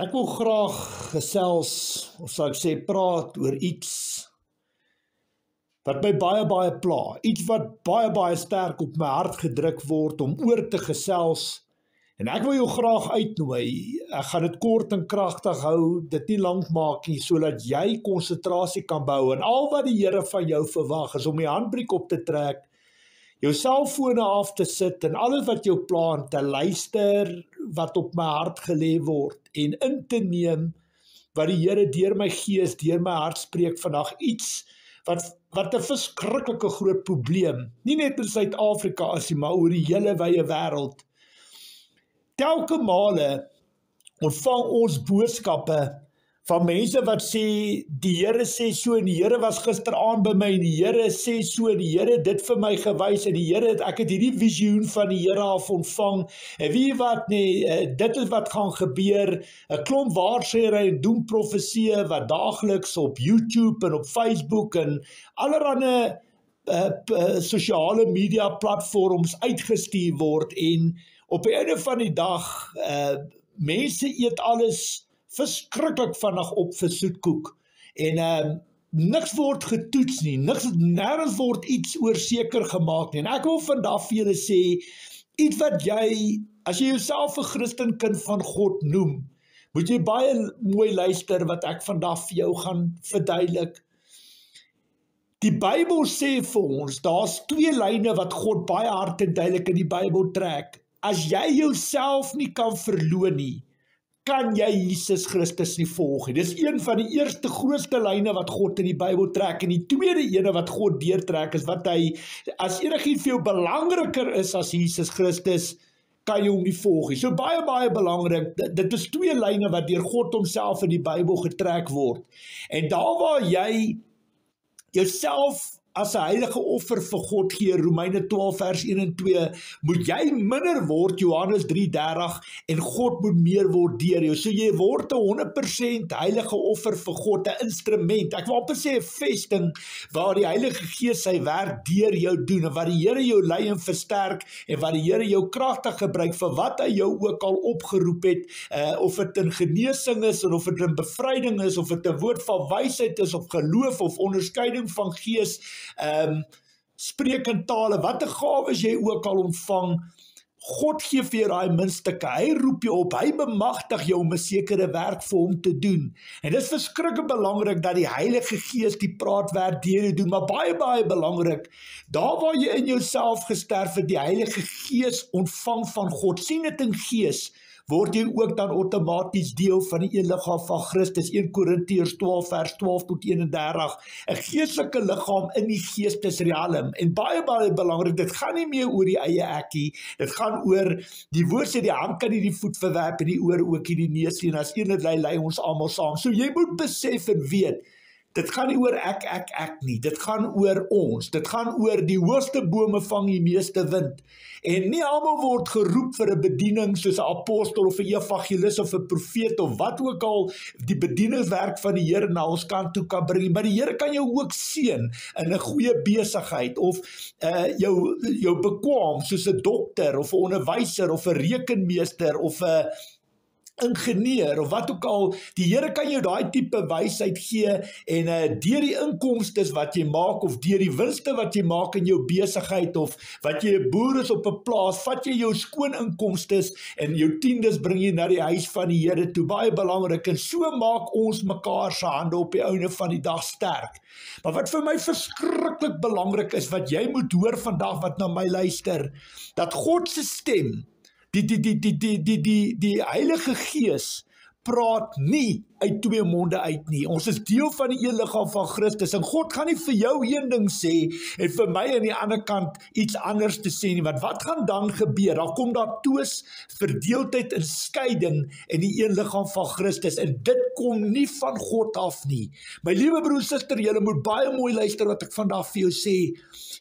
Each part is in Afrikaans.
Ek wil graag gesels, of sal ek sê praat oor iets wat my baie pla. Iets wat baie sterk op my hart gedruk word om oor te gesels. En ek wil jou graag uitnooi. Ek gaan dit kort en kragtig hou, dit nie lank maak nie, sodat jy konsentrasie kan bou. En al wat die Here van jou verwag is om die handbriek op te trek, jou selfone af te sit en alles wat jou pla en te luister wat op my hart gelê word en in te neem wat die Here deur my gees, deur my hart spreek vandag. Iets wat 'n verskriklike groot probleem, nie net in Suid-Afrika is nie, maar oor die hele wye wêreld. Telke male ontvang ons boodskappe van mense wat sê, die Here sê so, en die Here was gisteraand by my, en die Here sê so, en die Here dit vir my gewys, en die Here, ek het hierdie visioen van die Here af ontvang, en wie wat nie, dit is wat gaan gebeur, 'n klomp waarsêry en doemprofesieë wat daagliks op YouTube en op Facebook en allerlei sosiale media platforms uitgestuur word, en op die einde van die dag, mense eet alles verskriklik vinnig op vir soetkoek, en niks word getoets nie, nêrens word iets oor seker gemaak nie, en ek wil vandag vir julle sê, iets wat jy, as jy jouself 'n Christenkind van God noem, moet jy baie mooi luister wat ek vandag vir jou gaan verduidelik. Die Bybel sê vir ons, daar's twee lyne wat God baie hard en duidelik in die Bybel trek. As jy jouself nie kan verloon nie, kan jy Jesus Christus nie volg nie. Dis een van die eerste grootste lyne wat God in die Bybel trek, en die tweede ene wat God deurtrek is wat hy, as enigiets vir jou belangriker is as Jesus Christus, kan jy hom nie volg nie. So baie belangrik, dit is twee lyne wat deur God homself in die Bybel getrek word. En daar waar jy jouself as 'n heilige offer vir God gee, Romeine 12 vers 1 en 2, moet jy minder word, Johannes 3:30, en God moet meer word deur jou. So jy word 'n 100% heilige offer vir God, 'n instrument. Ek wil amper sê 'n vesting waar die Heilige Gees sy werk deur jou doen, en waar die Here jou lei en versterk, en waar die Here jou kragtig gebruik vir wat hy jou ook al opgeroep het, of dit in genesing is, en of dit in bevryding is, of dit 'n woord van wysheid is, of geloof, of onderskeiding van gees, spreek in tale, wat 'n gawes jy ook al ontvang, God gee vir jou daai minstukke, hy roep jou op, hy bemagtig jou om 'n sekere werk vir hom te doen, en dit is verskriklik belangrik dat die Heilige Gees die praatwerk deur jou doen, maar baie belangrik, daar waar jy in jouself gesterf het, die Heilige Gees ontvang van God, sien dit in gees, word jy ook dan outomaties deel van die een liggaam van Christus, 1 Korintiërs 12 vers 12 tot 31, 'n geestelike liggaam in die geestesrealm, en baie belangrik, dit gaan nie meer oor die eie ekkie, dit gaan oor, die woord sê, die hand kan nie die voet verwerp, en die oor ook nie die neus, en as een het lei ons almal saam, so jy moet besef en weet, dit gaan nie oor ek nie, dit gaan oor ons, dit gaan oor die hoogste bome vang die meeste wind, en nie almal word geroep vir 'n bediening soos 'n apostel of 'n evangelis of 'n profeet of wat ook al die bedieningswerk van die Here na ons kant toe kan bring, maar die Here kan jou ook seën in 'n goeie besigheid, of jou bekwam soos 'n dokter of 'n onderwyser of 'n rekenmeester of 'n ingenieur of wat ook al, die Here kan jou daai tipe wysheid gee, en deur die inkomstes wat jy maak, of deur die winste wat jy maak in jou besigheid, of wat jy 'n boer is op 'n plaas, vat jy jou skoon inkomstes, en jou tiendes bring jy na die huis van die Here toe, baie belangrik, en so maak ons mekaar se hande op die einde van die dag sterk. Maar wat vir my verskriklik belangrik is, wat jy moet hoor vandag wat na my luister, dat God se stem, die Heilige Gees praat nie uit twee monde uit nie. Ons is deel van die een liggaam van Christus, en God gaan nie vir jou een ding sê, en vir my aan die ander kant iets anders te sê nie, want wat gaan dan gebeur? Dan kom daar twis, verdeeldheid en skeiding in die een liggaam van Christus, en dit kom nie van God af nie. My liewe broer, suster, julle moet baie mooi luister wat ek vandag vir jou sê.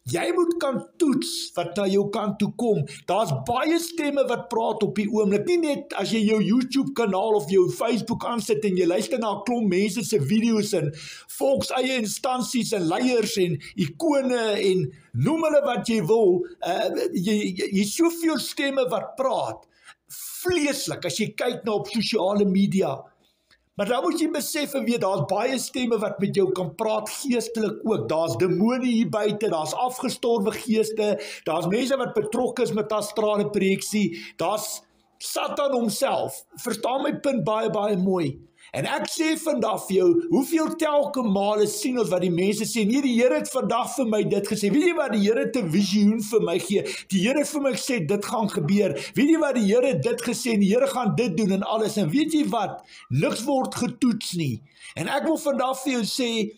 Jy moet kan toets wat na jou kant toe kom. Daar's baie stemme wat praat op die oomblik, nie net as jy jou YouTube kanaal of jou Facebook aansit en jy luister na 'n klomp mense se video's en volkseie instansies en leiers en ikone en noem hulle wat jy wil, jy soveel stemme wat praat. vleeslik as jy kyk na op sosiale media. Maar dan moet jy besef en weet, daar's baie stemme wat met jou kan praat, geestelik ook. Daar's demone hier buite, daar's afgestorwe geeste, daar's mense wat betrokke is met astrale projeksie, daar's Satan homself. Verstaan my punt baie mooi. En ek sê vandag vir jou, hoeveel telke male sien ons wat die mense sê, nee, die Here het vandag vir my dit gesê. Weet jy wat die Here het 'n visioen vir my gee? Die Here het vir my gesê, dit gaan gebeur. Weet jy wat die Here het dit gesê, en die Here gaan dit doen en alles. En weet jy wat? Niks word getoets nie. En ek wil vandag vir jou sê,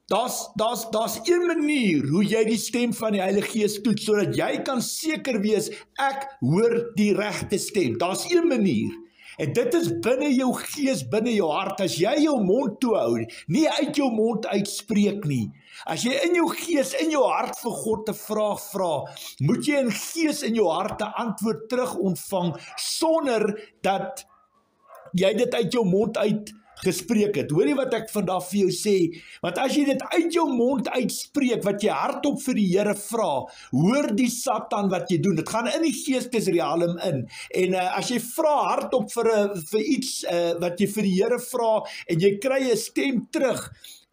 daar's een manier hoe jy die stem van die Heilige Gees toets, sodat jy kan seker wees, ek hoor die regte stem. Daar's een manier. En dit is binne jou gees, binne jou hart, as jy jou mond toe hou, nie uit jou mond uitspreek nie. As jy in jou gees, in jou hart vir God 'n vraag vra, moet jy in gees in jou hart 'n antwoord terug ontvang, sonder dat jy dit uit jou mond uit gespreek het. Hoor jy wat ek vandag vir jou sê? Want as jy dit uit jou mond uitspreek, wat jy hardop vir die Here vra, hoor die Satan wat jy doen. Dit gaan in die geestesrealm in. En as jy vra hardop vir iets wat jy vir die Here vra, en jy kry 'n stem terug,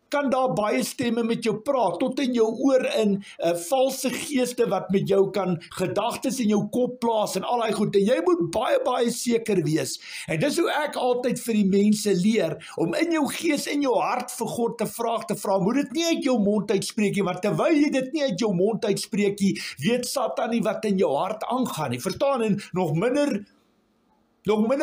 kan daar baie stemme met jou praat, tot in jou oor in, valse geeste wat met jou kan gedagtes in jou kop plaas en al die goed, en jy moet baie seker wees, en dis hoe ek altyd vir die mense leer, om in jou gees, in jou hart vir God 'n vraag te vra, moet dit nie uit jou mond uitspreek nie, want terwyl jy dit nie uit jou mond uitspreek nie, weet Satan nie wat in jou hart aangaan nie, verstaan, en nog minder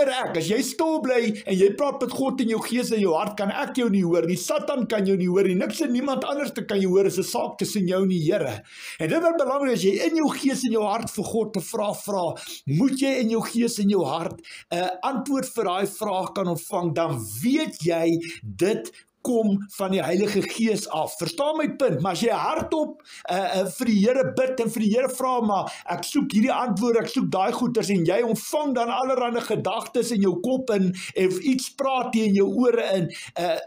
ek, as jy stil bly en jy praat met God in jou gees en jou hart, kan ek jou nie hoor nie, Satan kan jou nie hoor nie, niks en niemand anders te kan jou hoor, is 'n saak tussen jou en die Here. En dit wat belangrik is, jy in jou gees en jou hart vir God 'n vraag vra, moet jy in jou gees en jou hart 'n antwoord vir daai vraag kan ontvang, dan weet jy dit kom van die Heilige Gees af. Verstaan my punt, maar as jy hardop vir die Here bid en vir die Here vra, maar ek soek hierdie antwoord, ek soek daai goeders, en jy ontvang dan allerlei gedagtes in jou kop en iets praat in jou ore in,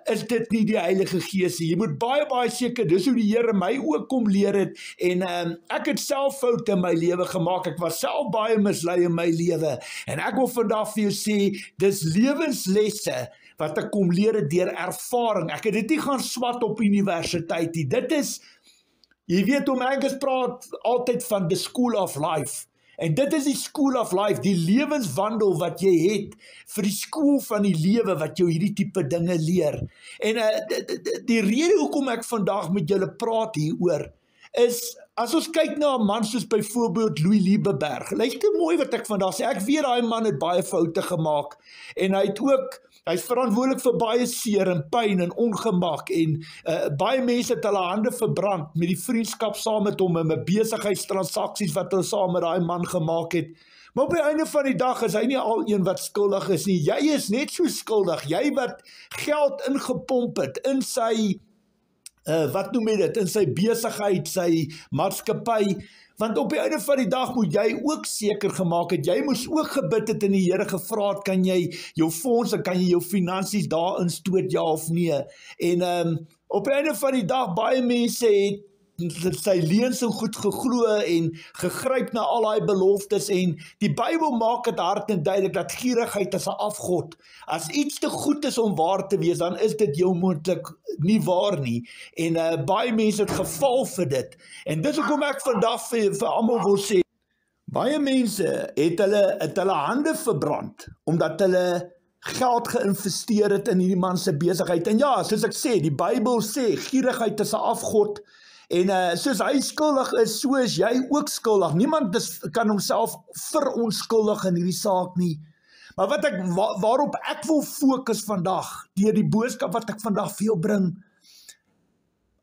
is dit nie die Heilige Gees nie. Jy moet baie seker, dis hoe die Here my ook kom leer het, en ek het self foute in my lewe gemaak, ek was self baie mislei in my lewe, en ek wil vandag vir jou sê, dis lewenslesse, wat ek kom leer het deur ervaring. Ek het dit nie gaan swat op universiteit nie. Dit is, jy weet hoe Angus praat altyd van the school of life. En dit is die school of life, die lewenswandel wat jy het, vir die skool van die lewe wat jou hierdie tipe dinge leer. En die rede hoekom ek vandag met julle praat hieroor, is, as ons kyk na 'n man soos byvoorbeeld Louis Liebenberg, luister mooi wat ek vandag sê, ek weet daai man het baie foute gemaak, en hy is verantwoordelik vir baie seer en pyn en ongemak, en baie mense het hulle hande verbrand met die vriendskap saam met hom, en met besigheidstransaksies wat hulle saam met daai man gemaak het. Maar op die einde van die dag is hy nie al een wat skuldig is nie, jy is net so skuldig, jy wat geld ingepomp het in sy wat noem jy dit, in sy besigheid, sy maatskappy, want op die einde van die dag moet jy ook seker gemaak het, jy moes ook gebid het en die Here gevra het, kan jy jou fondse, kan jy jou finansies daarin stoot, ja of nee, en op die einde van die dag, baie mense het sy leuns en goed geglo en gegryp na al daai beloftes, en die Bybel maak dit hard en duidelik dat gierigheid is 'n afgod. As iets te goed is om waar te wees, dan is dit jou moontlik nie waar nie, en baie mense het geval vir dit, en dis hoekom ek vandag vir almal wil sê, baie mense het hulle hande verbrand, omdat hulle geld geïnvesteer het in hierdie man se besigheid, en ja, soos ek sê, die Bybel sê, gierigheid is 'n afgod, en soos hy skuldig is, so is jy ook skuldig. Niemand kan homself verontskuldig in hierdie saak nie. Maar waarop ek wil fokus vandag, deur die boodskap wat ek vandag vir jou bring,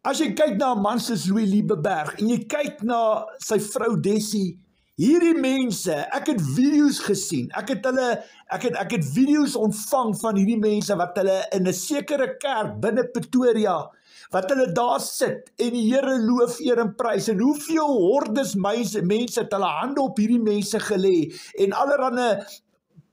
as jy kyk na 'n man soos Louis Liebenberg, en jy kyk na sy vrou Dessie, hierdie mense, ek het video's gesien, ek het video's ontvang van hierdie mense, wat hulle in 'n sekere kerk binne Pretoria, wat hulle daar sit, en die Here loof, eer en prys, en hoeveel hordes mense het hulle hande op hierdie mense gelê, en allerhande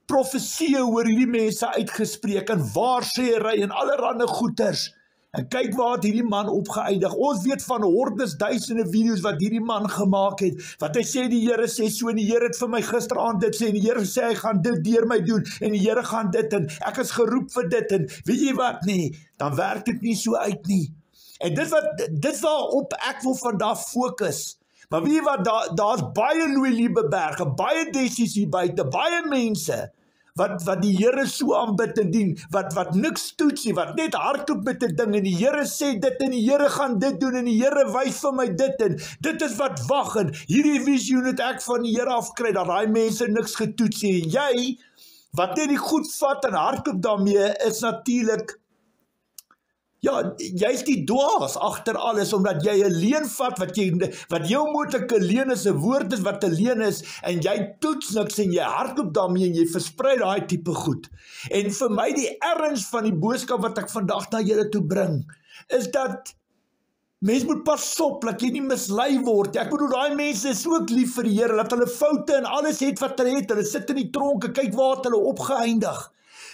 profesieë oor hierdie mense uitgespreek, en waarsêery, en allerhande goeters, En kyk waar het hierdie man opgeëindig. Ons weet van hordes, duisende video's wat hierdie man gemaak het, wat hy sê die Here sê so, en die Here het vir my gisteraand dit sê, en die Here sê hy gaan dit deur my doen, en die Here gaan dit, en ek is geroep vir dit, en weet jy wat nie, dan werk dit nie so uit nie. En dit waarop ek wil vandag fokus. Maar weet jy wat, daar's baie Louis Liebenberg, baie Dessies hier buite, baie mense, wat die Here so aanbid en dien, wat niks toets nie, wat net hardloop met 'n ding, en die Here sê dit, en die Here gaan dit doen, en die Here wys vir my dit, en dit is wat wag, en hierdie visioen het ek van die Here afkry, dat daai mense niks getoets nie, en jy, wat net die goed vat en hardloop daarmee, is natuurlik, ja, jy is die dwaas agter alles, omdat jy 'n leuen vat, wat jou moontlike leuen is, 'n woord is wat 'n leuen is, en jy toets niks, en jy hardloop daarmee, en jy versprei daai tipe goed. En vir my die erns van die boodskap wat ek vandag na julle toe bring, is dat mens moet pas op, dat jy nie mislei word. Ek bedoel, daai mense is ook lief vir die Here, dat hulle foute en alles het wat hulle het, hulle sit in die tronke, kyk waar het hulle opgeëindig.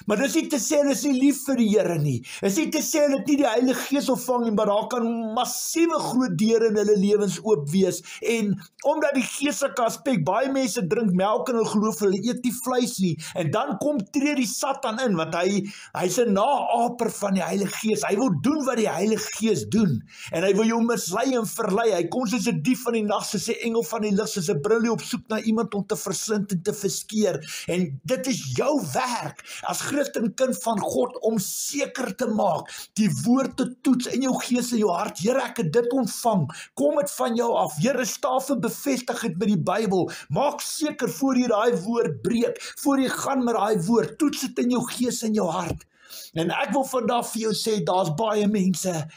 Maar dis nie te sê hulle is nie lief vir die Here nie. Dis nie te sê hulle het nie die Heilige Gees ontvang nie, maar daar kan massiewe groot deure in hulle lewens oop wees. En omdat die geestelike aspek, baie mense drink melk en hulle glo hulle eet nie vleis nie. En dan tree die Satan in, want hy's 'n naaper van die Heilige Gees. Hy wil doen wat die Heilige Gees doen. En hy wil jou mislei en verlei. Hy kom soos 'n dief van die nag, soos 'n engel van die lig, soos 'n brillie op soek na iemand om te verslind en te verskeer. En dit is jou werk as Christen kind van God om seker te maak, die woord te toets in jou gees en jou hart. Here, ek het dit ontvang, kom dit van jou af. Here, staaf en bevestig het met die Bybel. Maak seker voor jy daai woord breek, voor jy gaan met daai woord, toets dit in jou gees en jou hart. En ek wil vandag vir jou sê, daar's baie mense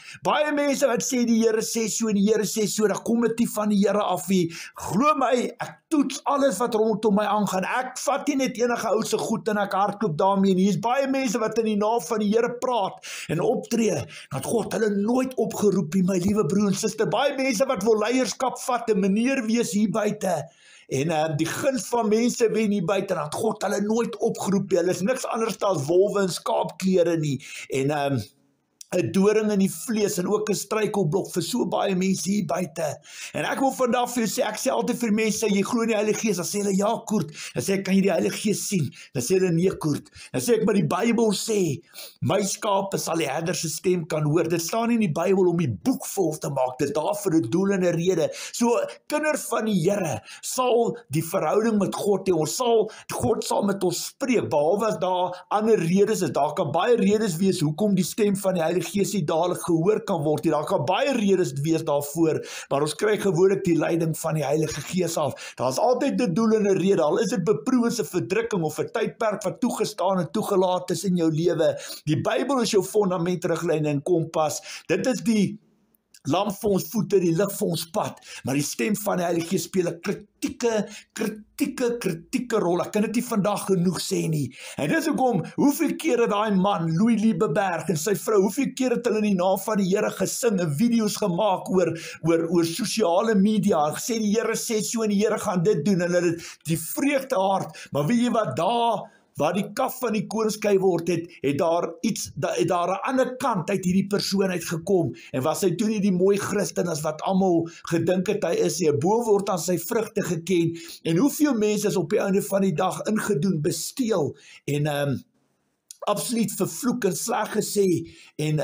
wat sê die Here sê so en die Here sê so, dan kom dit nie van die Here af nie. Glo my, ek toets alles wat rondom my aangaan. Ek vat nie net enige ou se goed en ek hardloop daarmee. En hier is baie mense wat in die naam van die Here praat en optree, dat God hulle nooit opgeroep nie, my liewe broer en suster. Baie mense wat wil leierskap vat, 'n meneer wees hier buite. En die guns van mense wen hier buite, dat God hulle nooit opgeroep nie. Hulle is niks anders as wolwe in skaapklere nie. En 'n doring in die vlees en ook 'n struikelblok vir so baie mense hier buite. En ek wil vandag vir jou sê, ek sê altyd vir mense, jy glo in die Heilige Gees, dan sê hulle ja, Koert. Dan sê ek, kan jy die Heilige Gees sien? Dan sê hulle nee, Koert. Dan sê ek, maar die Bybel sê, my skape sal die herder se stem kan hoor. Dit staan nie in die Bybel om die boek vol te maak, dit is daar vir 'n doel en 'n rede. So, kinders van die Here sal die verhouding met God hê. God sal met ons spreek, behalwe as daar ander redes is. Daar kan baie redes wees hoekom die stem van die Heilige Gees nie dadelik gehoor kan word nie. Daar kan baie redes wees daarvoor, maar ons kry gewoonlik die leiding van die Heilige Gees af. Daar's altyd 'n doel en 'n rede, al is dit beproewings, 'n verdrukking of 'n tydperk wat toegestaan en toegelaat is in jou lewe. Die Bybel is jou fondament, riglyne en kompas. Dit is die lamp vir ons voete, die lig vir ons pad, maar die stem van die Heilige Gees speel 'n kritieke rol. Ek kan dit nie vandag genoeg sê nie. En dis hoekom, hoeveel keer het daai man, Louis Liebenberg en sy vrou, hoeveel keer het hulle in die naam van die Here gesing en video's gemaak oor sosiale media, gesê die Here sê so en die Here gaan dit doen, en hulle die vreugde hart, maar weet jy wat, waar die kaf van die koringskei word, het daar 'n ander kant uit hierdie persoon uitgekom, en was hy toe nie die mooi Christen as wat almal gedink het hy is, 'n boom word aan sy vrugte geken, en hoeveel mense is op die einde van die dag ingedoen, besteel, en absoluut vervloek en sleg gesê, en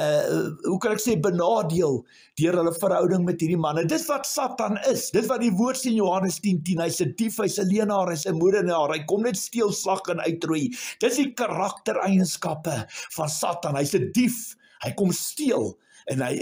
hoe kan ek sê, benadeel, deur hulle verhouding met hierdie man. En dis wat Satan is, dis wat die woord sê in Johannes 10:10, hy's 'n dief, hy's 'n leienaar, hy's 'n moordenaar, hy kom net steel, slag en uitroei. Dis die karaktereienskappe van Satan, hy's 'n dief, hy kom steel, en hy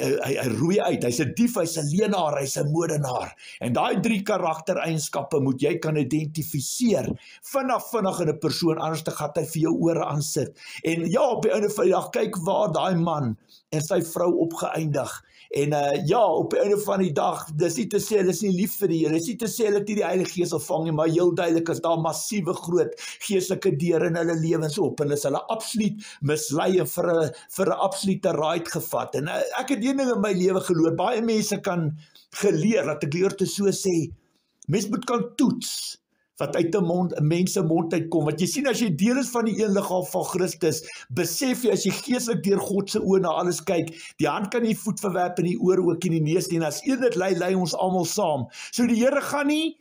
roei uit, hy's 'n dief, hy's 'n leienaar, hy's 'n moordenaar. En daai 3 karaktereienskappe moet jy kan identifiseer, vinnig in 'n persoon, anders te gaan hy vir jou ore aansit. En ja, op die einde van die dag, kyk waar daai man en sy vrou opgeëindig. En ja, op die einde van die dag, dis nie te sê, hulle is nie lief vir die Here, dis nie te sê, hulle het nie die Heilige Gees ontvang nie, maar heel duidelik is daar massiewe groot geestelike deure in hulle lewens op, en is hulle absoluut mislei en vir 'n absolute ride gevat. En ek het een ding in my lewe geloor, baie mense kan geleer, dat ek leer te so sê, mens moet kan toets, wat uit 'n mens se mond uitkom. Want jy sien, as jy deel is van die een liggaam van Christus, besef jy, as jy geestelik deur God se oë na alles kyk, die hand kan nie voet verwerp en die oor ook en die neus nie, en as een dit lei ons almal saam. So die Here gaan nie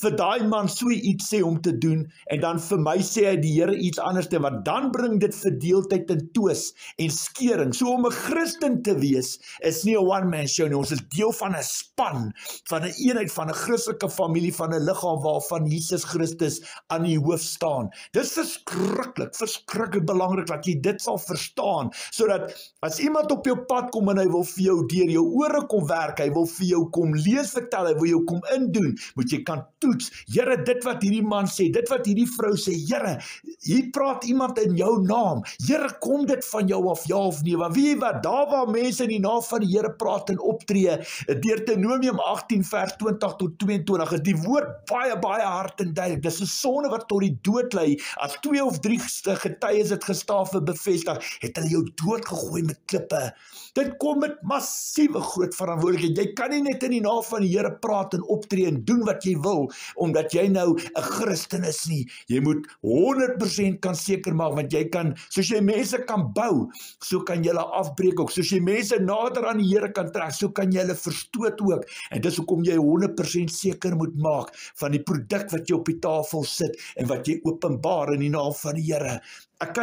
vir daai man so iets sê om te doen, en dan vir my sê hy die Here iets anders, want dan bring dit verdeeldheid en twis en skering. So om 'n Christen te wees, is nie 'n one-man show nie, ons is deel van 'n span, van 'n eenheid, van 'n Christelike familie, van 'n liggaam waarvan Jesus Christus aan die hoof staan. Dis verskriklik belangrik dat jy dit sal verstaan, sodat as iemand op jou pad kom en hy wil vir jou deur jou ore kom werk, hy wil vir jou kom lees vertel, hy wil jou kom indoen, moet jy kan toets, Here, dit wat hierdie man sê, dit wat hierdie vrou sê, Here, hier praat iemand in jou naam, Here, kom dit van jou af, ja of nee, want weet jy wat, daar waar mense in die naam van die Here praat en optree, Deuteronomium 18 vers 20 tot 22, is die woord baie hard en duidelik, dis 'n sonde wat tot die dood lei, as 2 of 3 getuies dit gestaaf en bevestig, het hulle jou dood gegooi met klippe. Dit kom met massiewe groot verantwoordelikheid. Jy kan nie net in die naam van die Here praat en optree en doen wat jy wil, omdat jy nou 'n Christen is nie. Jy moet 100% kan seker maak, want jy kan, soos jy mense kan bou, so kan jy hulle afbreek ook. Soos jy mense nader aan die Here kan trek, so kan jy hulle verstoot ook. En dis hoekom jy 100% seker moet maak van die produk wat jy op die tafel sit en wat jy openbaar in die naam van die Here. Ek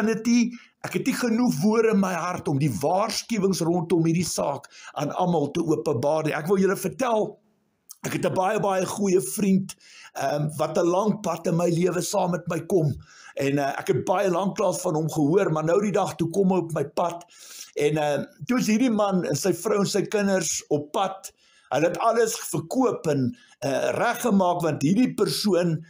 het nie genoeg woorde in my hart om die waarskuwings rondom hierdie saak aan almal te openbaar nie. Ek wil julle vertel, ek het 'n baie goeie vriend, wat 'n lang pad in my lewe saam met my kom, en ek het baie lanklaas van hom gehoor, maar nou die dag toe kom hy op my pad, en toe is hierdie man en sy vrou en sy kinders op pad, hy het alles verkoop en reggemaak, want hierdie persoon,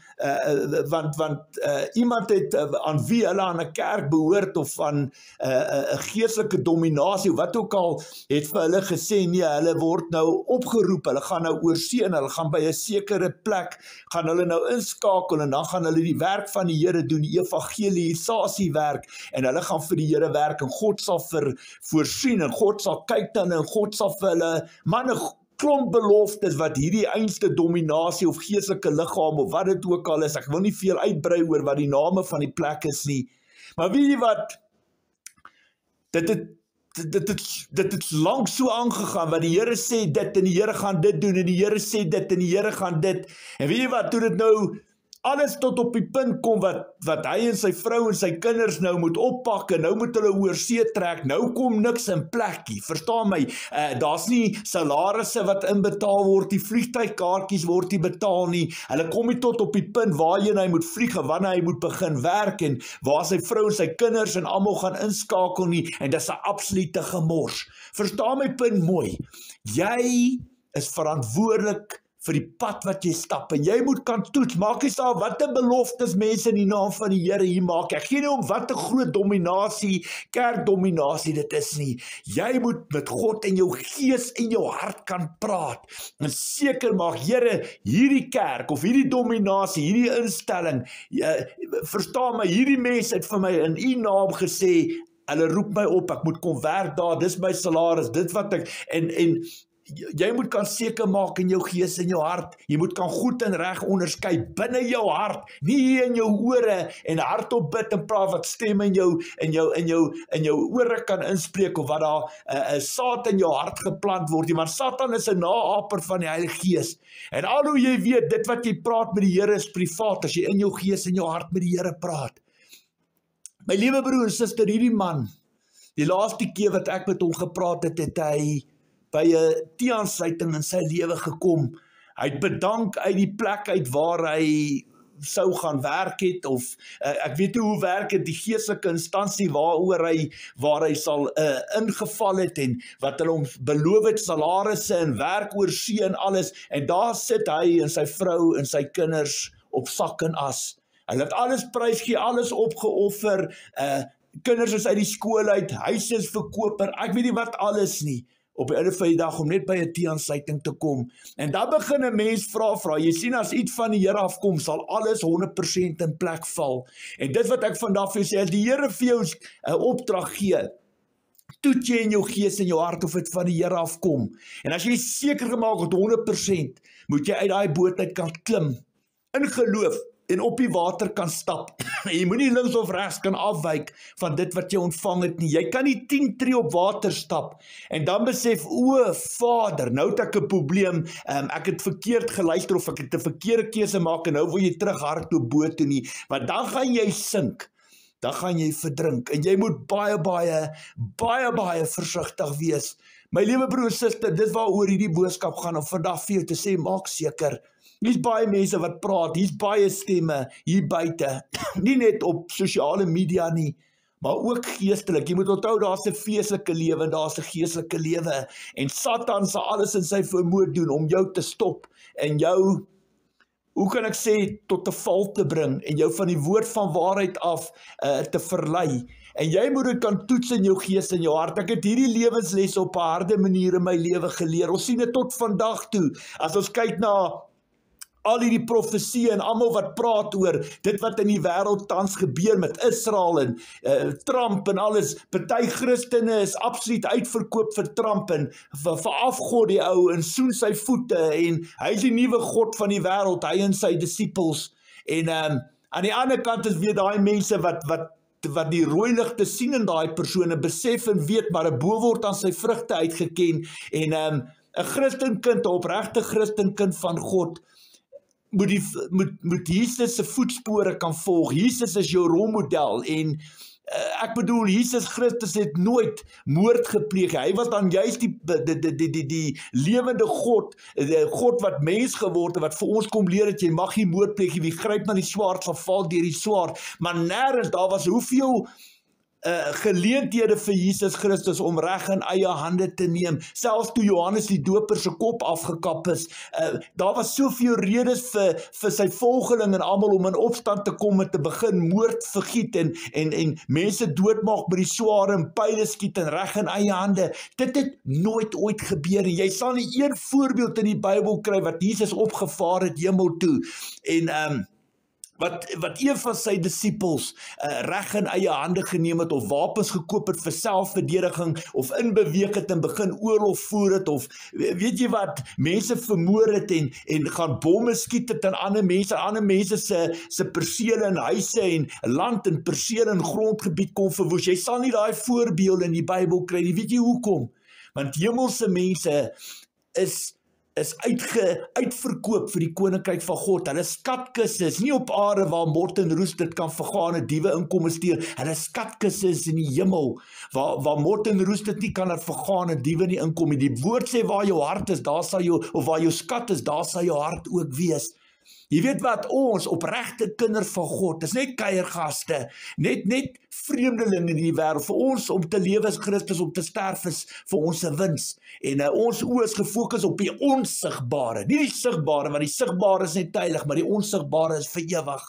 iemand het aan wie hulle aan 'n kerk behoort, of aan 'n geestelike dominasie, wat ook al, het vir hulle gesê, nee, hulle word nou opgeroep, hulle gaan nou oorsee, en hulle gaan by 'n sekere plek, gaan hulle nou inskakel, en dan gaan hulle die werk van die Here doen, die evangelisasiewerk, en hulle gaan vir die Here werk, en God sal voorsien, en God sal kyk dan, en God sal vir hulle, klomp beloftes wat hierdie einste dominasie of geestelike liggaam of wat dit ook al is, ek wil nie veel uitbrei oor wat die name van die plek is nie, maar weet jy wat, dit het lank so aangegaan, want die Here sê dit, en die Here gaan dit doen, en die Here sê dit, en die Here gaan dit, en weet jy wat, toe dit nou alles tot op die punt kom wat hy en sy vrou en sy kinders nou moet oppak, en nou moet hulle oorsee trek, nou kom niks in plekkie, verstaan my, daar's nie salarisse wat inbetaal word, die vliegtuigkaartjies word nie betaal nie, hulle kom nie tot op die punt waarheen hy moet vlieg, en wanneer hy moet begin werk, en waar sy vrou en sy kinders en almal gaan inskakel nie, en dis 'n absolute gemors. Verstaan my punt mooi, jy is verantwoordelik vir die pad wat jy stap, en jy moet kan toets, maak nie saak wat 'n beloftes mense in die naam van die Here hier maak, ek gee nie om wat 'n groot dominasie, kerkdominasie dit is nie, jy moet met God in jou gees en jou hart kan praat, en seker maak, Here, hierdie kerk, of hierdie dominasie, hierdie instelling, verstaan my, hierdie mense het vir my in u naam gesê, hulle roep my op, ek moet kom werk daar, dis my salaris, dit wat ek, en jy moet kan seker maak in jou gees en jou hart, jy moet kan goed en reg onderskei binne jou hart, nie hier in jou ore en hardop bid en praat wat stem in jou ore kan inspreek, of wat daar 'n saad in jou hart geplant word, want Satan is 'n naaper van die Heilige Gees, en al hoe jy weet, dit wat jy praat met die Here is privaat, as jy in jou gees en jou hart met die Here praat. My liewe broer en suster, hierdie man, die laaste keer wat ek met hom gepraat het, het hy by 'n teeaansluiting in sy lewe gekom. Hy het bedank uit die plek uit waar hy sou gaan werk het, of ek weet nie hoe werk het, die geestelike instansie waar hy sal ingeval het, en wat hulle hom beloof het, salarisse en werk oorsee en alles, en daar sit hy en sy vrou en sy kinders op sak en as. Hulle het alles prysgee, alles opgeoffer, kinders is uit die skool uit, huis is verkoop, ek weet nie wat alles nie, op die einde van die dag om net by 'n teeaansluiting te kom. En dan begin 'n mens vra, jy sien as iets van die Here afkom, sal alles 100% in plek val. En dit wat ek vandag vir jou sê, as die Here vir jou 'n opdrag gee, toets jy in jou gees en jou hart of dit van die Here afkom. En as jy seker gemaak het 100%, moet jy uit daai boot uit kan klim, in geloof, en op die water kan stap. Jy moenie links of regs kan afwyk van dit wat jy ontvang het nie. Jy kan nie 10 tree op water stap en dan besef, o Vader, nou het ek 'n probleem, ek het verkeerd geluister of ek het 'n verkeerde keuse maak en nou wil jy terug hardloop boot toe nie, want dan gaan jy sink. Dan gaan jy verdrink en jy moet baie versigtig wees. My liewe broer en suster, dit waaroor hierdie boodskap gaan om vandag vir jou te sê, maak seker. Hier's baie mense wat praat, hier's baie stemme hier buite, nie net op sosiale media nie, maar ook geestelik. Jy moet onthou, daar's 'n vleeslike lewe en daar's 'n geestelike lewe, en Satan sal alles in sy vermoë doen om jou te stop en jou, hoe kan ek sê, tot 'n val te bring en jou van die woord van waarheid af te verlei. En jy moet dit kan toets in jou gees en jou hart. Ek het hierdie lewensles op 'n harde manier in my lewe geleer. Ons sien dit tot vandag toe. As ons kyk na al hierdie profesie en almal wat praat oor dit wat in die wêreld tans gebeur met Israel en Trump en alles. Party Christene is absoluut uitverkoop vir Trump en vir afgod die ou en soen sy voete en hy is die nuwe god van die wêreld, hy en sy disippels. En aan die ander kant is weer daai mense wat die rooi ligte sien in daai persone, besef en weet, maar 'n boom word aan sy vrugte uitgeken. En 'n Christenkind, 'n opregte Christenkind van God, moet Jesus se voetspore kan volg. Jesus is jou rolmodel en ek bedoel, Jesus Christus het nooit moord gepleeg. Hy was dan juist die lewende God, die God wat mens geword het, wat vir ons kom leer dat jy mag nie moord pleeg nie, wie gryp na die swaard sal val deur die swaard. Maar nêrens, daar was hoeveel geleenthede vir Jesus Christus om reg in eie hande te neem, selfs toe Johannes die Doper se kop afgekap is, daar was soveel redes vir sy volgeling en almal om in opstand te kom en te begin moord vergiet en mense doodmaak met die swaard en pyle skiet en reg in eie hande. Dit het nooit ooit gebeur en jy sal nie een voorbeeld in die Bybel kry wat Jesus opgevaar het hemel toe en wat een van sy disippels reg in eie hande geneem het of wapens gekoop het vir selfverdediging of inbeweeg het en begin oorlog voer het of weet jy wat, mense vermoor het en gaan bomme skiet het aan ander mense se persele en huise en land en persele en grondgebied kom verwoes. Jy sal nie daai voorbeelde in die Bybel kry nie. Weet jy hoekom? Want hemelse mense is uitverkoop vir die koninkryk van God. Hulle skatkisse is nie op aarde waar mot en roes dit kan vergaan en diewe inkom steel. Hulle skatkisse is in die hemel waar mot en roes dit nie kan vergaan en diewe nie inkom nie. Die woord sê waar jou hart is, daar sal jou, of waar jou skat is, daar sal jou hart ook wees. Jy weet wat, ons opregte kinders van God, is net kuiergaste, net vreemdelinge in die wêreld. Vir ons om te lewe is Christus, om te sterf is vir ons 'n wins. En ons oë is gefokus op die onsigbare, nie die sigbare, want die sigbare is net tydig, maar die onsigbare is vir ewig.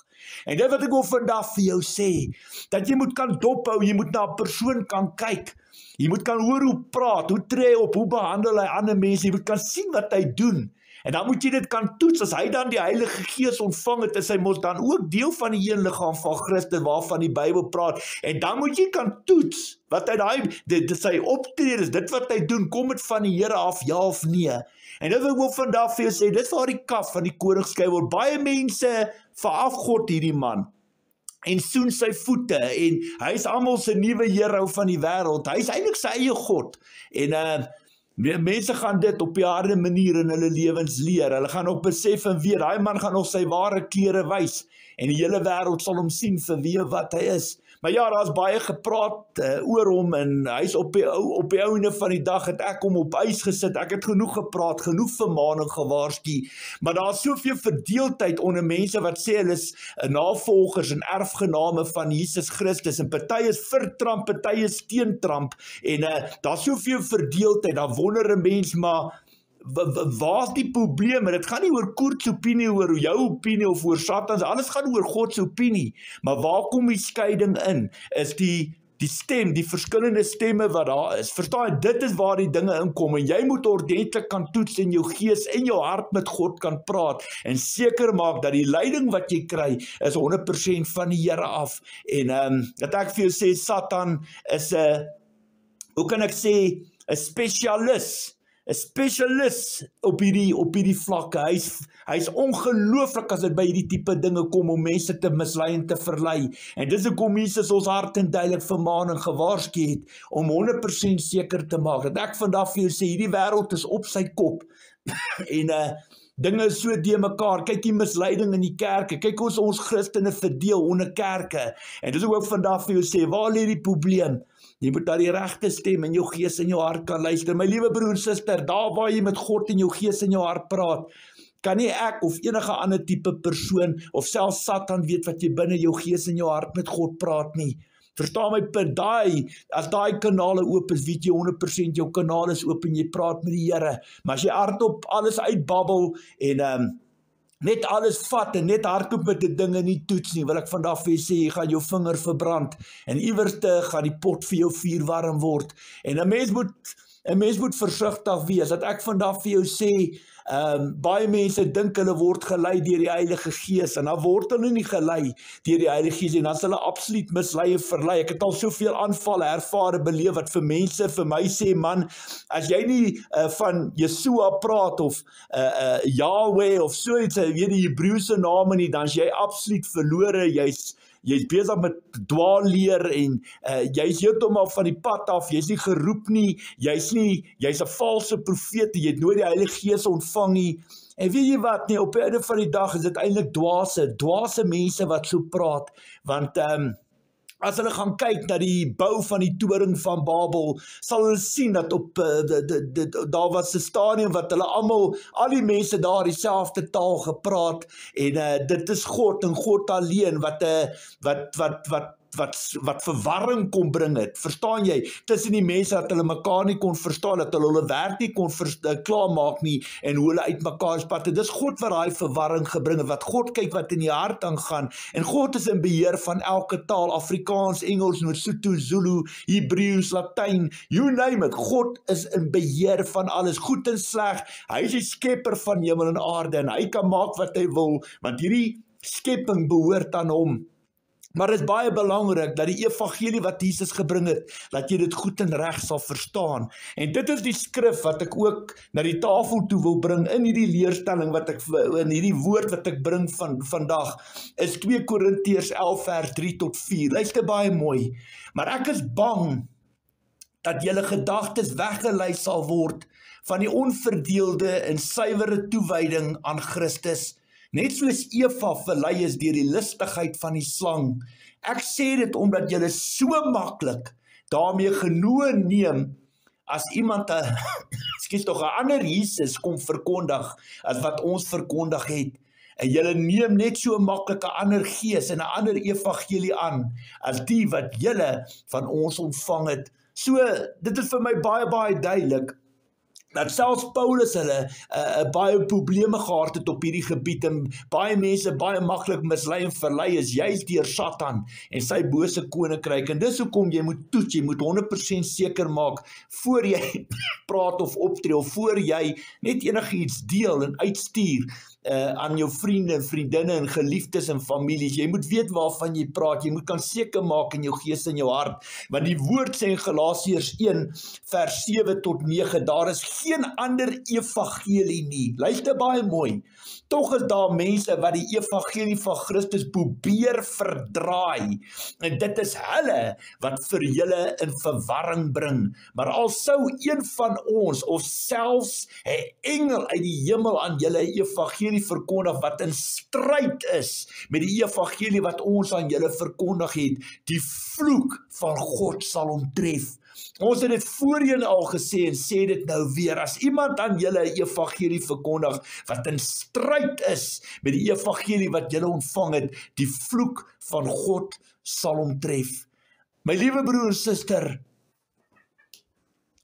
En dit wat ek wil vandag vir jou sê, dat jy moet kan dophou, jy moet na 'n persoon kan kyk. Jy moet kan hoor hoe praat, hoe tree hy op, hoe behandel hy ander mense, jy moet kan sien wat hy doen. En dan moet jy dit kan toets, as hy dan die Heilige Gees ontvang het, is hy mos dan ook deel van die een liggaam van Christus, waarvan die Bybel praat, en dan moet jy kan toets, wat hy dit sy optredes, dit wat hy doen, kom dit van die Here af, ja of nee. En dit wil ek vandag vir jou sê, dit waar die kaf van die koning skei word, baie mense verafgod hierdie man, en soen sy voete, en hy is almal se nuwe hero van die wêreld, hy is eintlik sy eie God, en mense gaan dit op die harde manier in hulle lewens leer. Hulle gaan ook besef en weet, daai man gaan nog sy ware klere wys en die hele wêreld sal hom sien vir wie wat hy is. Maar ja, daar's baie gepraat oor hom en hy's op die einde van die dag het ek hom op ys gesit. Ek het genoeg gepraat, genoeg vermaning gewaarsku. Maar daar's soveel verdeeldheid onder mense wat sê hulle is navolgers en erfgename van Jesus Christus en party is vir Trump, party is teen Trump en daar's soveel verdeeldheid. Dan wonder 'n mens maar waar is die probleem? Dit gaan nie oor Koerts opinie, oor jou opinie of oor Satans, alles gaan oor God se opinie. Maar waar kom die skeiding in? Is die stem, die verskillende stemme wat daar is. Verstaan, dit is waar die dinge inkom en jy moet ordentlik kan toets in jou gees en jou hart met God kan praat en seker maak dat die leiding wat jy kry is 100% van die Here af. En dat ek vir jou sê, Satan is hoe kan ek sê, 'n spesialis 'n spesialis op hierdie vlakke. Hy's ongelooflik as dit by hierdie tipe dinge kom om mense te mislei en te verlei. En dis hoekom Jesus ons hart en duidelik vermaan en gewaarsku het om 100% seker te maak dat ek vandag vir jou sê, hierdie wêreld is op sy kop. En dinge is so de mekaar. Kyk die misleiding in die kerke. Kyk ons Christene verdeel onder kerke. En dis ook vandag vir jou sê, waar lê die probleem? Jy moet daar die regte stem in jou gees en jou hart kan luister. My liewe broer en suster, daar waar jy met God in jou gees en jou hart praat, kan nie ek of enige ander tipe persoon of selfs Satan weet wat jy binne jou gees en jou hart met God praat nie. Verstaan my punt, as daai kanale oop is, weet jy 100% jou kanaal is oop en jy praat met die Here. Maar as jy hardop alles uitbabbel en net alles vat en net hardloop met die dinge nie toets nie, wil ek vandag vir jy sê, jy gaan jou vinger verbrand en iewerste gaan die pot vir jou vuur warm word. En 'n mens moet versigtig wees, dat ek vandag vir jou sê, baie mense dink hulle word gelei deur die Heilige Gees, en dan word hulle nie gelei deur die Heilige Gees, en dan is hulle absoluut mislei en verlei. Ek het al soveel aanvalle ervare beleef, wat vir mense, vir my sê, man, as jy nie van Yeshua praat, of Yahweh, of so iets, weet die Hebreëse name nie, dan is jy absoluut verlore, jy's besig met dwaalleer en jy's heeltemal van die pad af, jy's nie geroep nie, jy's 'n valse profeet, jy het nooit die Heilige Gees ontvang nie. En weet jy wat nie, op die einde van die dag is dit eintlik dwaase mense wat so praat, want as hulle gaan kyk na die bou van die toring van Babel, sal hulle sien dat daar was 'n stadium wat hulle al die mense daar dieselfde taal gepraat, en dit is God en God alleen wat verwarring kon bring het, verstaan jy, tussen die mense, dat hulle mekaar nie kon verstaan, dat hulle werk nie kon klaarmaak nie, en hoe hulle uit mekaar spat. Dis God wat daai verwarring gebring het, wat God kyk wat in die hart aangaan, en God is in beheer van elke taal, Afrikaans, Engels, Sotho, Zulu, Hebreëus, Latyn, you name it, God is in beheer van alles, goed en sleg, hy is die skepper van hemel en aarde, en hy kan maak wat hy wil, want hierdie skepping behoort aan hom. Maar dit is baie belangrik dat die evangelie wat Jesus gebring het, dat jy dit goed en reg sal verstaan. En dit is die skrif wat ek ook na die tafel toe wil bring in hierdie leerstelling in hierdie woord wat ek bring vandag, is 2 Korintiërs 11 vers 3 tot 4. Luister baie mooi. Maar ek is bang dat julle gedagtes weggelei sal word van die onverdeelde en suiwere toewyding aan Christus, net soos Eva verlei is deur die listigheid van die slang. Ek sê dit omdat julle so maklik daarmee genoeg neem as iemand 'n ander Jesus kom verkondig as wat ons verkondig het. En julle neem net so maklik 'n ander gees en 'n ander evangelie aan as die wat julle van ons ontvang het. So, dit is vir my baie duidelik dat selfs Paulus hulle baie probleme gehad het op hierdie gebied, en baie mense baie maklik mislei en verlei is juist deur Satan en sy bose koninkryk. En dis hoekom jy moet toets, jy moet 100% seker maak voor jy praat of optree, of voor jy net enigiets deel en uitstuur aan jou vriende en vriendinne en geliefdes en families. Jy moet weet waarvan jy praat, jy moet kan seker maak in jou gees en jou hart, want die woord sê in Galasiërs 1 vers 7 tot 9, daar is geen ander evangelie nie. Luister baie mooi. Tog is daar mense wat die evangelie van Christus probeer verdraai, en dit is hulle wat vir julle in verwarring bring. Maar al sou een van ons, of selfs 'n engel uit die hemel aan julle evangelie verkondig wat in stryd is met die evangelie wat ons aan julle verkondig het, die vloek van God sal hom tref. Ons het dit voorheen al gesê en sê dit nou weer, as iemand aan julle 'n evangelie verkondig wat in stryd is met die evangelie wat julle ontvang het, die vloek van God sal hom tref. My liewe broer en suster,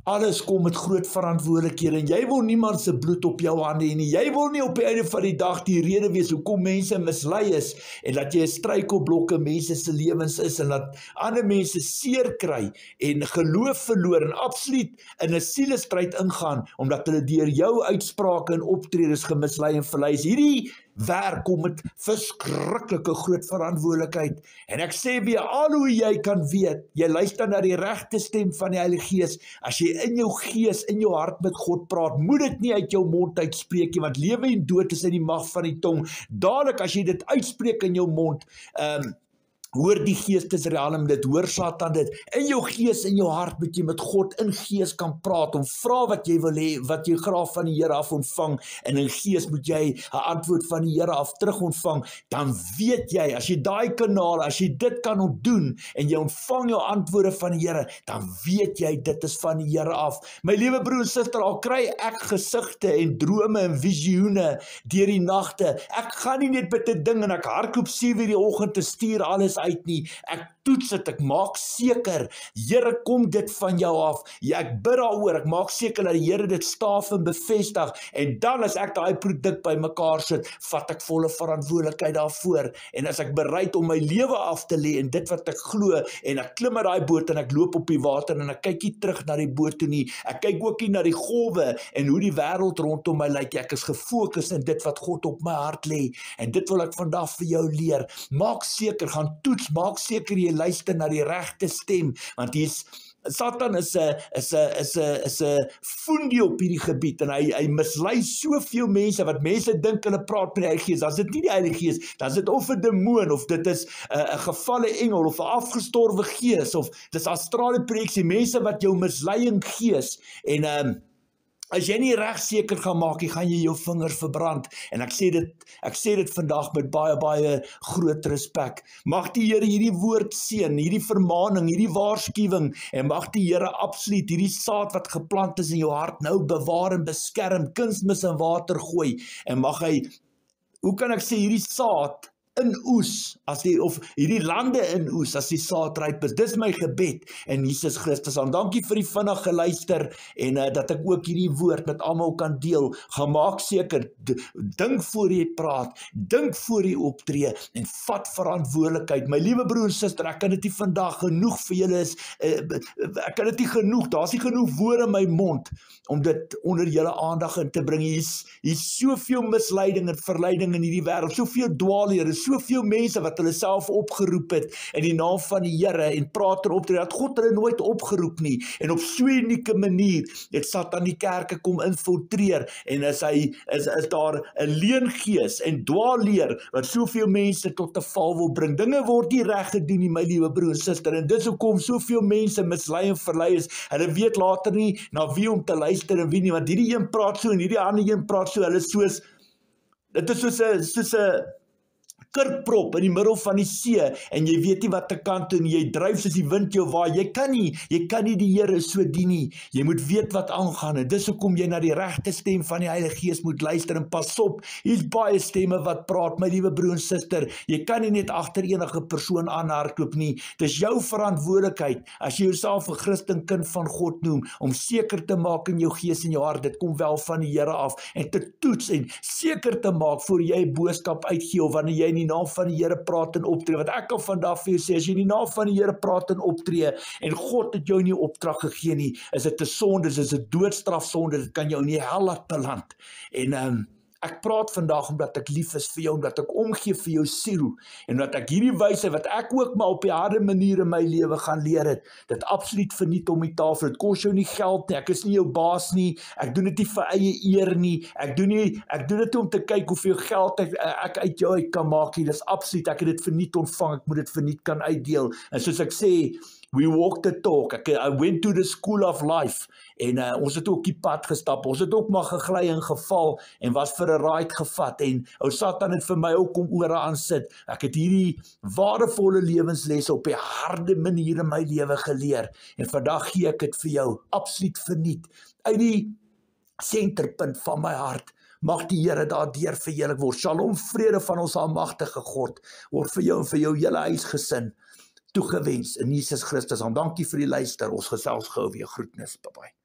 alles kom met groot verantwoordelikhede, en jy wil niemand se bloed op jou hande hê nie. Jy wil nie op die einde van die dag die rede wees hoekom mense mislei is, en dat jy 'n struikelblok in mense se lewens is, en dat ander mense seer kry en geloof verloor en absoluut in 'n sielestryd ingaan, omdat hulle deur jou uitsprake en optredes gemislei en verlei is. Hierdie werk kom met verskriklike groot verantwoordelikheid. En ek sê weer, al hoe jy kan weet, jy luister na die regte stem van die Heilige Gees, as jy in jou gees, in jou hart met God praat, moet dit nie uit jou mond uitspreek nie, want lewe en dood is in die mag van die tong. Dadelik as jy dit uitspreek in jou mond, hoor die geestesrealm dit, hoor Satan dit, in jou gees, in jou hart moet jy met God in gees kan praat, om vra wat jy wil hê, wat jy graag van die Here af ontvang, en in gees moet jy 'n antwoord van die Here af terug ontvang, dan weet jy, as jy daai kanale, as jy dit kan ontdoen, en jy ontvang jou antwoorde van die Here, dan weet jy, dit is van die Here af. My liewe broer en suster, al kry ek gesigte en drome en visioene deur die nagte, ek gaan nie net met 'n ding en ek hardloop 7:00 die oggend te stuur alles uit nie, ek toets dit, ek maak seker, Here, kom dit van jou af, ja, ek bid daaroor, ek maak seker dat die Here dit staaf en bevestig, en dan as ek daai produk by mekaar sit, vat ek volle verantwoordelikheid daarvoor, en as ek bereid om my lewe af te lê, en dit wat ek glo, en ek klim uit daai boot, en ek loop op die water, en ek kyk nie terug na die boot toe nie, ek kyk ook nie na die golwe, en hoe die wêreld rondom my lyk, ek is gefokus in dit wat God op my hart lê, en dit wil ek vandag vir jou leer, maak seker, gaan toets, maak seker jy luister na die regte stem, want Satan is 'n fundie op hierdie gebied, en hy mislei soveel mense, wat mense dink hulle praat met die Heilige Gees, dan is dit nie die Heilige Gees, dan is dit of 'n demoon, of dit is 'n gevalle engel, of 'n afgestorwe gees, of dis astrale projeksie, mense wat jou mislei in gees, en as jy nie reg seker gaan maak nie, gaan jy jou vingers verbrand, en ek sê dit vandag met baie groot respek. Mag die Here hierdie woord seën, hierdie vermaaning, hierdie waarskuwing, en mag die Here absoluut hierdie saad wat geplant is in jou hart nou bewaar en beskerm, kunsmis in water gooi, en mag hy, hoe kan ek sê, hierdie saad inoes, of hierdie lande inoes, as die saad ryp is. Dis my gebed in Jesus Christus. En dankie vir die vinnige luister, en dat ek ook hierdie woord met almal kan deel. Gaan maak seker, dink voor jy praat, dink voor jy optree, en vat verantwoordelikheid. My liewe broer en suster, ek kan dit nie vandag genoeg vir julle ek kan dit nie genoeg, daar's nie genoeg woorde in my mond, om dit onder julle aandag in te bring. Hier's soveel misleiding en verleiding in hierdie wêreld, soveel dwaalleer, soveel mense wat hulle self opgeroep het in die naam van die Here, en praat en optree, dat God hulle nooit opgeroep nie, en op so 'n unieke manier het Satan die kerke kom infiltreer, en is daar 'n leengees en dwaalleer wat soveel mense tot 'n val wil bring. Dinge word nie reg gedoen nie, my liewe broer en suster, en dis hoekom soveel mense mislei en verlei is. Hulle weet later nie na wie om te luister en wie nie, want hierdie een praat so en hierdie ander een praat so. Hulle dit is soos 'n kurkprop in die middel van die see, en jy weet nie wat te kant toe, en jy dryf soos die wind jou waai. Jy kan nie die Here so dien nie. Jy moet weet wat aangaan, en dis hoekom jy na die regte stem van die Heilige Gees moet luister, en pas op, hier's baie stemme wat praat, my liewe broer en suster. Jy kan nie net agter enige persoon aanhardloop nie. Dis jou verantwoordelikheid, as jy jouself 'n Christen kind van God noem, om seker te maak in jou gees en jou hart, dit kom wel van die Here af, en te toets en seker te maak voor jy 'n boodskap uitgee, of wanneer jy in die naam van die Here praat en optree, want ek kan vandag vir jou sê, as jy in die naam van die Here praat en optree, en God het jou nie opdrag gegee nie, is dit 'n sonde, is 'n doodstrafsonde, dit kan jou in die hel laat beland, en ek praat vandag omdat ek lief is vir jou, omdat ek omgee vir jou siel, en omdat ek hierdie wysheid wat ek ook maar op die harde manier in my lewe gaan leer het, dit absoluut verniet om die tafel. Dit kos jou nie geld nie, ek is nie jou baas nie, ek doen dit nie vir eie eer nie, ek doen dit om te kyk hoeveel geld ek uit jou uit kan maak nie. Dis absoluut, ek het dit verniet ontvang, ek moet dit verniet kan uitdeel, en soos ek sê, we walk the talk. I went to the school of life, en ons het ook die pad gestap, ons het ook maar gegly en geval, en was vir 'n ride gevat, en ou Satan het vir my ook kom ore aan sit. Ek het hierdie waardevolle lewenslesse op die harde manier in my lewe geleer, en vandag gee ek dit vir jou, absoluut verniet, uit die senterpunt van my hart. Mag die Here daardeur verheerlik word. Shalom, vrede van ons almagtige God, word vir jou en vir jou hele huisgesin toegewens in Jesus Christus. En dankie vir die luister, ons gesels gou weer, groetnis, bye bye.